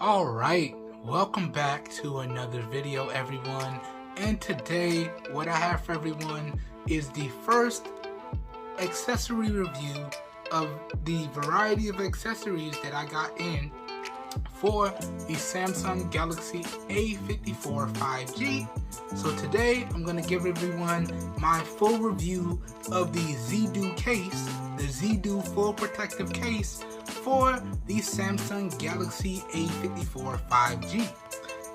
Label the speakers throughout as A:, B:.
A: Alright, welcome back to another video, everyone. And today, what I have for everyone is the first accessory review of the variety of accessories that I got in for the Samsung Galaxy A54 5G. So today, I'm going to give everyone my full review of the ZDO case, the ZDO full protective case for the Samsung Galaxy A54 5G.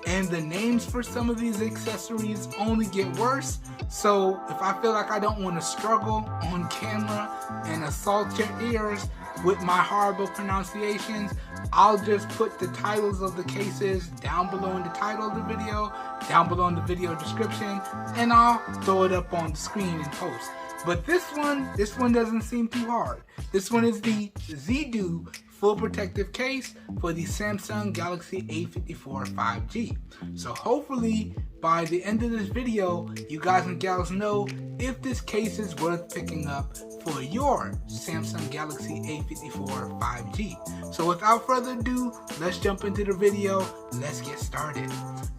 A: And the names for some of these accessories only get worse, so if I feel like I don't want to struggle on camera and assault your ears with my horrible pronunciations, I'll just put the titles of the cases down below in the title of the video, down below in the video description, and I'll throw it up on the screen in post. But this one doesn't seem too hard. This one is the ZDO full protective case for the Samsung Galaxy A54 5G. So hopefully by the end of this video, you guys and gals know if this case is worth picking up for your Samsung Galaxy A54 5G. So without further ado, let's jump into the video. Let's get started.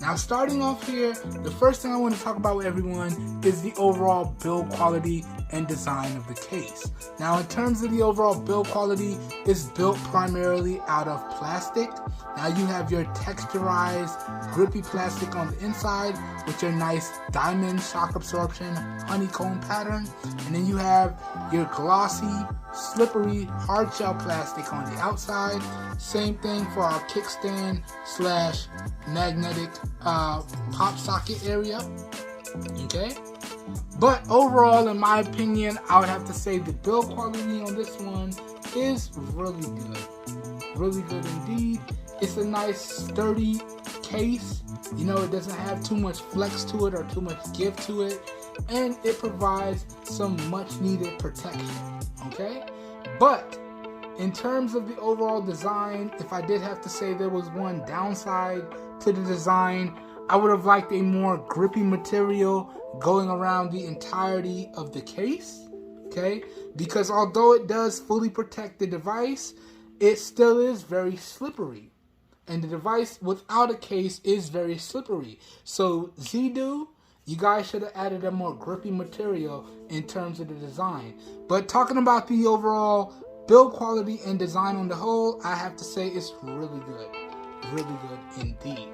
A: Now, starting off here, the first thing I want to talk about with everyone is the overall build quality and design of the case. Now, in terms of the overall build quality, it's built primarily out of plastic. Now, you have your texturized, grippy plastic on the inside with your nice diamond shock absorption honeycomb pattern, and then you have your glossy, slippery hard shell plastic on the outside. Same thing for our kickstand slash magnetic pop socket area. Okay, but overall, in my opinion, I would have to say the build quality on this one is really good indeed. It's a nice sturdy case. You know, it doesn't have too much flex to it or too much give to it, and it provides some much needed protection. Okay, but in terms of the overall design, if I did have to say there was one downside to the design, I would have liked a more grippy material going around the entirety of the case. Okay, because although it does fully protect the device, it still is very slippery. And the device without a case is very slippery. So ZDO, you guys should have added a more grippy material in terms of the design. But talking about the overall build quality and design on the whole, I have to say it's really good indeed.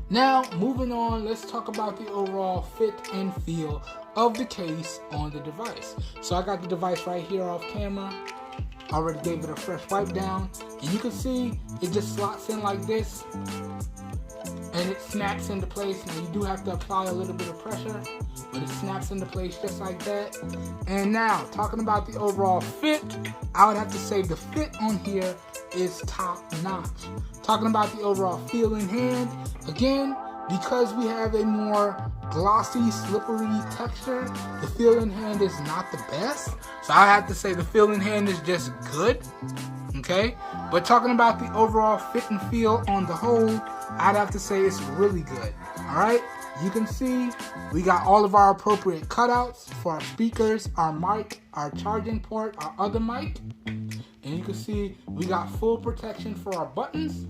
A: Now, moving on, let's talk about the overall fit and feel of the case on the device. So I got the device right here off camera. Already gave it a fresh wipe down, and you can see it just slots in like this and it snaps into place. Now, you do have to apply a little bit of pressure, but it snaps into place just like that. And now, talking about the overall fit, I would have to say the fit on here is top notch. Talking about the overall feel in hand, again, because we have a more glossy, slippery texture, the feel in hand is not the best. So I have to say the feel in hand is just good. Okay, but talking about the overall fit and feel on the whole, I'd have to say it's really good. Alright, you can see we got all of our appropriate cutouts for our speakers, our mic, our charging port, our other mic. And you can see we got full protection for our buttons.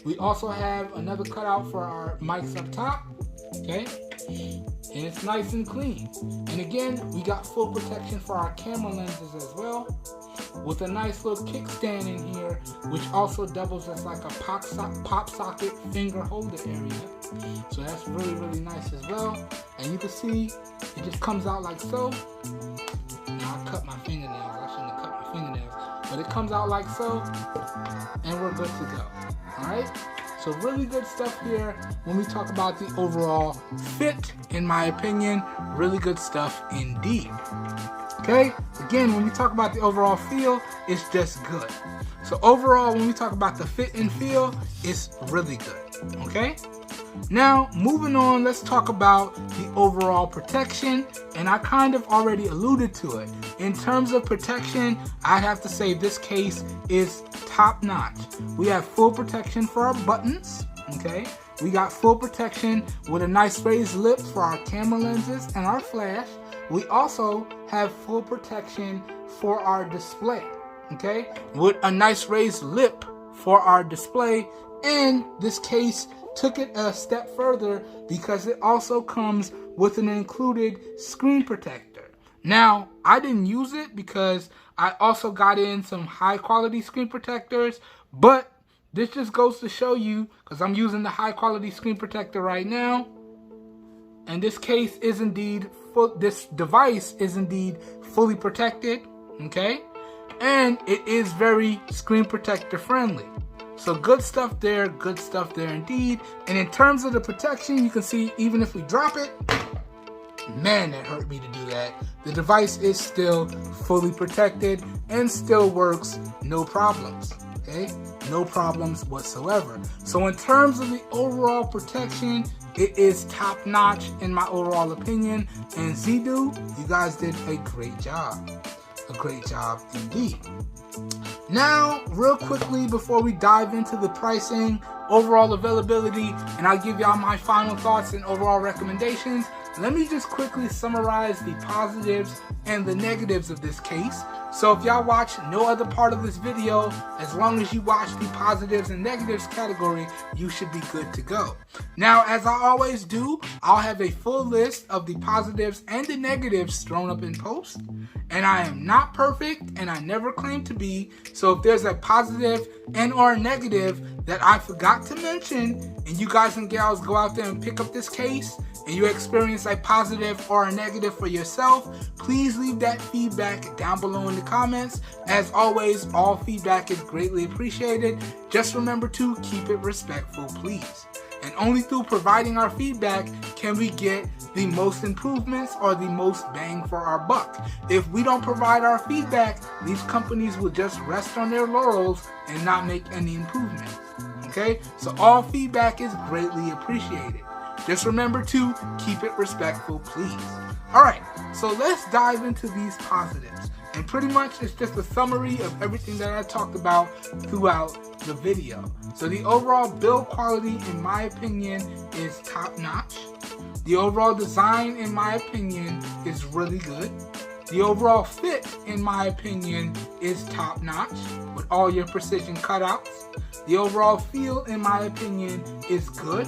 A: We also have another cutout for our mics up top. Okay, and it's nice and clean. And again, we got full protection for our camera lenses as well, with a nice little kickstand in here, which also doubles as like a pop socket finger holder area. So that's really nice as well. And you can see it just comes out like so. Now I cut my fingernails. I shouldn't have cut my fingernails, but it comes out like so, and we're good to go. All right. So really good stuff here when we talk about the overall fit, in my opinion. Really good stuff indeed. Okay, again, when we talk about the overall feel, it's just good. So overall, when we talk about the fit and feel, it's really good. Okay, now moving on, let's talk about the overall protection. And I kind of already alluded to it. In terms of protection, I have to say this case is top notch. We have full protection for our buttons. Okay, we got full protection with a nice raised lip for our camera lenses and our flash. We also have full protection for our display. Okay, with a nice raised lip for our display And this case took it a step further because it also comes with an included screen protector. Now, I didn't use it because I also got in some high quality screen protectors, but this just goes to show you, because I'm using the high quality screen protector right now, and this case is indeed this device is indeed fully protected, okay? And it is very screen protector friendly. So good stuff there indeed. And in terms of the protection, you can see even if we drop it, man, that hurt me to do that. The device is still fully protected and still works, no problems, okay? No problems whatsoever. So in terms of the overall protection, it is top notch in my overall opinion. And ZDO, you guys did a great job. A great job indeed. Now, real quickly before we dive into the pricing, overall availability, and I'll give y'all my final thoughts and overall recommendations, let me just quickly summarize the positives and the negatives of this case. So if y'all watch no other part of this video, as long as you watch the positives and negatives category, you should be good to go. Now, as I always do, I'll have a full list of the positives and the negatives thrown up in post. And I am not perfect, and I never claim to be. So if there's a positive and or a negative that I forgot to mention, and you guys and gals go out there and pick up this case, and you experience a positive or a negative for yourself, please leave that feedback down below in the comments. As always, all feedback is greatly appreciated. Just remember to keep it respectful, please. And only through providing our feedback can we get the most improvements or the most bang for our buck. If we don't provide our feedback, these companies will just rest on their laurels and not make any improvements. Okay? So all feedback is greatly appreciated. Just remember to keep it respectful, please. Alright, so let's dive into these positives. And pretty much it's just a summary of everything that I talked about throughout the video. So the overall build quality, in my opinion, is top notch. The overall design, in my opinion, is really good. The overall fit, in my opinion, is top notch with all your precision cutouts. The overall feel, in my opinion, is good.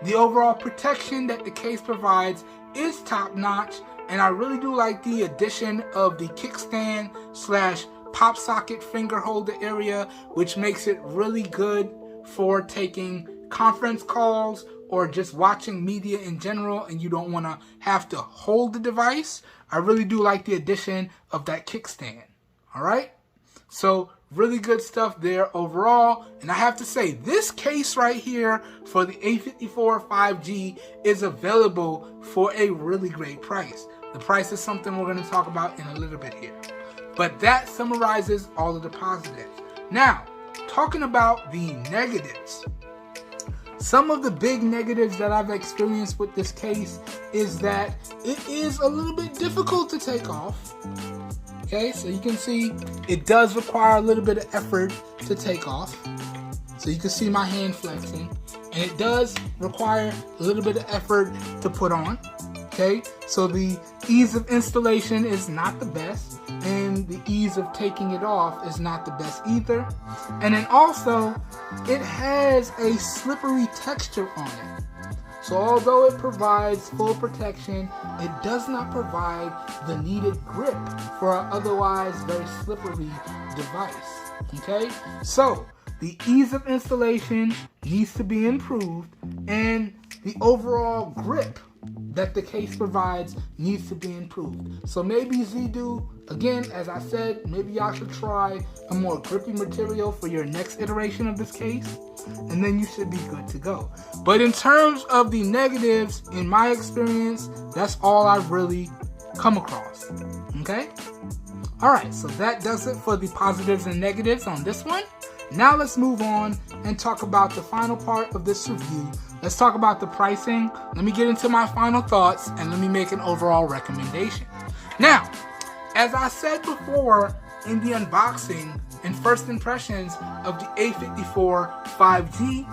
A: The overall protection that the case provides is top notch, and I really do like the addition of the kickstand / pop socket finger holder area, which makes it really good for taking conference calls or just watching media in general and you don't want to have to hold the device. I really do like the addition of that kickstand. Alright? So really good stuff there overall. And I have to say, this case right here for the A54 5G is available for a really great price. The price is something we're going to talk about in a little bit here. But that summarizes all of the positives. Now, talking about the negatives. Some of the big negatives that I've experienced with this case is that it is a little bit difficult to take off. Okay, so you can see it does require a little bit of effort to take off. So you can see my hand flexing. And it does require a little bit of effort to put on. Okay, so the ease of installation is not the best. And the ease of taking it off is not the best either. And then also, it has a slippery texture on it. So although it provides full protection, it does not provide the needed grip for an otherwise very slippery device. Okay? So the ease of installation needs to be improved, and the overall grip that the case provides needs to be improved. So maybe ZDO, again, as I said, maybe y'all should try a more grippy material for your next iteration of this case, and then you should be good to go. But in terms of the negatives, in my experience, that's all I've really come across. Okay? Alright, so that does it for the positives and negatives on this one. Now let's move on and talk about the final part of this review. Let's talk about the pricing. Let me get into my final thoughts and let me make an overall recommendation. Now, as I said before in the unboxing and first impressions of the A54 5G,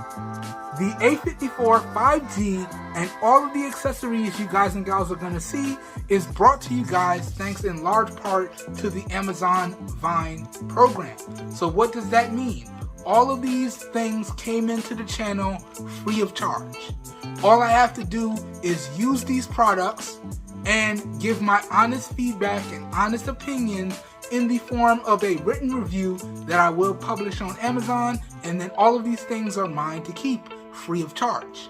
A: the A54 5G and all of the accessories you guys and gals are going to see is brought to you guys thanks in large part to the Amazon Vine program. So what does that mean? all of these things came into the channel free of charge. All I have to do is use these products and give my honest feedback and honest opinions in the form of a written review that I will publish on Amazon, and then all of these things are mine to keep free of charge.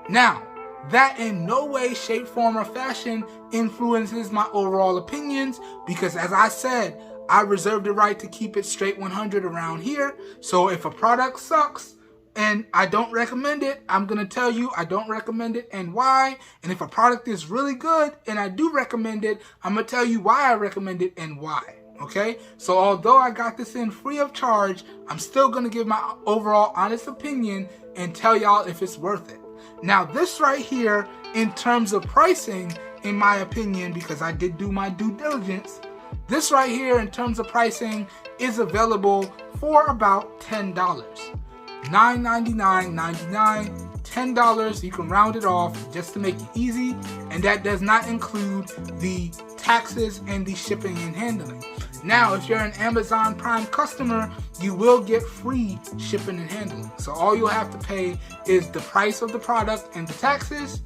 A: Now, that in no way, shape, form, or fashion influences my overall opinions, because as I said, I reserve the right to keep it straight 100 around here. So if a product sucks and I don't recommend it, I'm going to tell you I don't recommend it and why. And if a product is really good and I do recommend it, I'm going to tell you why I recommend it and why. Okay? So although I got this in free of charge, I'm still going to give my overall honest opinion and tell y'all if it's worth it. Now this right here, in terms of pricing, in my opinion, because I did do my due diligence, this right here in terms of pricing is available for about $10. $9.99.99, $10. You can round it off just to make it easy, and that does not include the taxes and the shipping and handling. Now, if you're an Amazon Prime customer, you will get free shipping and handling. So all you'll have to pay is the price of the product and the taxes,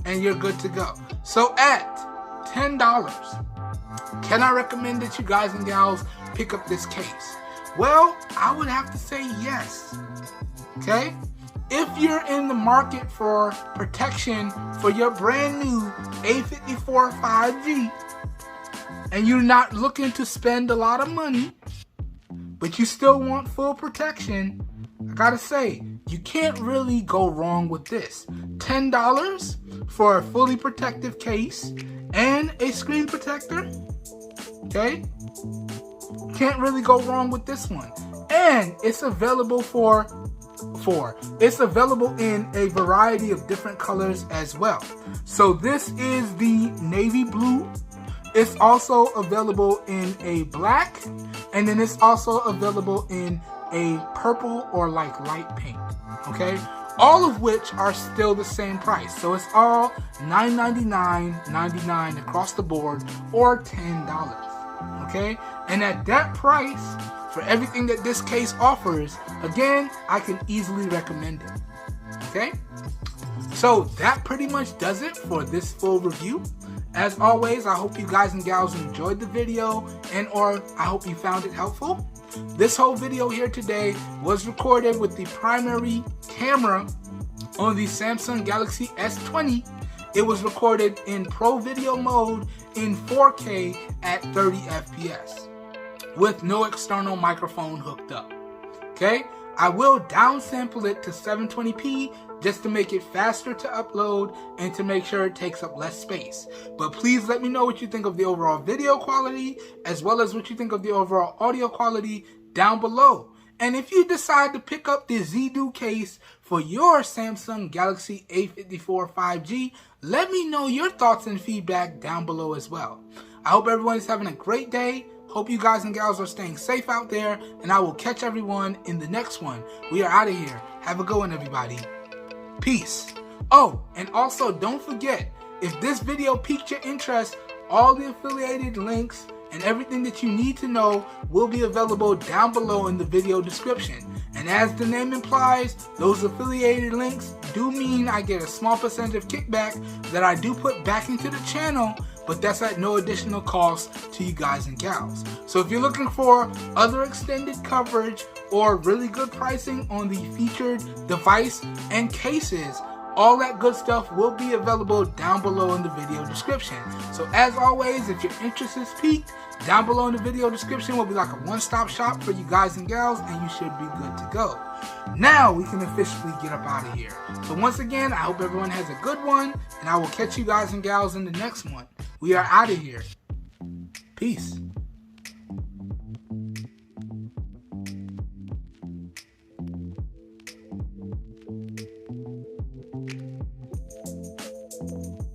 A: and you're good to go. So at $10, can I recommend that you guys and gals pick up this case? Well, I would have to say yes. Okay? If you're in the market for protection for your brand new A54 5G, and you're not looking to spend a lot of money, but you still want full protection, I gotta say, you can't really go wrong with this. $10 for a fully protective case and a screen protector, okay? Can't really go wrong with this one. And it's available it's available in a variety of different colors as well. So this is the navy blue. It's also available in a black, and then it's also available in a purple or like light pink, okay? All of which are still the same price. So it's all $9.99.99 across the board, or $10, okay? And at that price, for everything that this case offers, again, I can easily recommend it, okay? So that pretty much does it for this full review. As always, I hope you guys and gals enjoyed the video, and or I hope you found it helpful. This whole video here today was recorded with the primary camera on the Samsung Galaxy S20. It was recorded in Pro Video mode in 4K at 30 FPS with no external microphone hooked up. Okay? I will downsample it to 720p just to make it faster to upload and to make sure it takes up less space. But please let me know what you think of the overall video quality, as well as what you think of the overall audio quality down below. And if you decide to pick up the ZDO case for your Samsung Galaxy A54 5G, let me know your thoughts and feedback down below as well. I hope everyone is having a great day. Hope you guys and gals are staying safe out there, and I will catch everyone in the next one. We are out of here. Have a good one, everybody. Peace. Oh, and also don't forget, if this video piqued your interest, all the affiliated links and everything that you need to know will be available down below in the video description. And as the name implies, those affiliated links do mean I get a small percentage of kickback that I do put back into the channel, but that's at no additional cost to you guys and gals. So if you're looking for other extended coverage or really good pricing on the featured device and cases, all that good stuff will be available down below in the video description. So as always, if your interest is piqued, down below in the video description will be like a one-stop shop for you guys and gals, and you should be good to go. Now we can officially get up out of here. So once again, I hope everyone has a good one, and I will catch you guys and gals in the next one. We are out of here. Peace.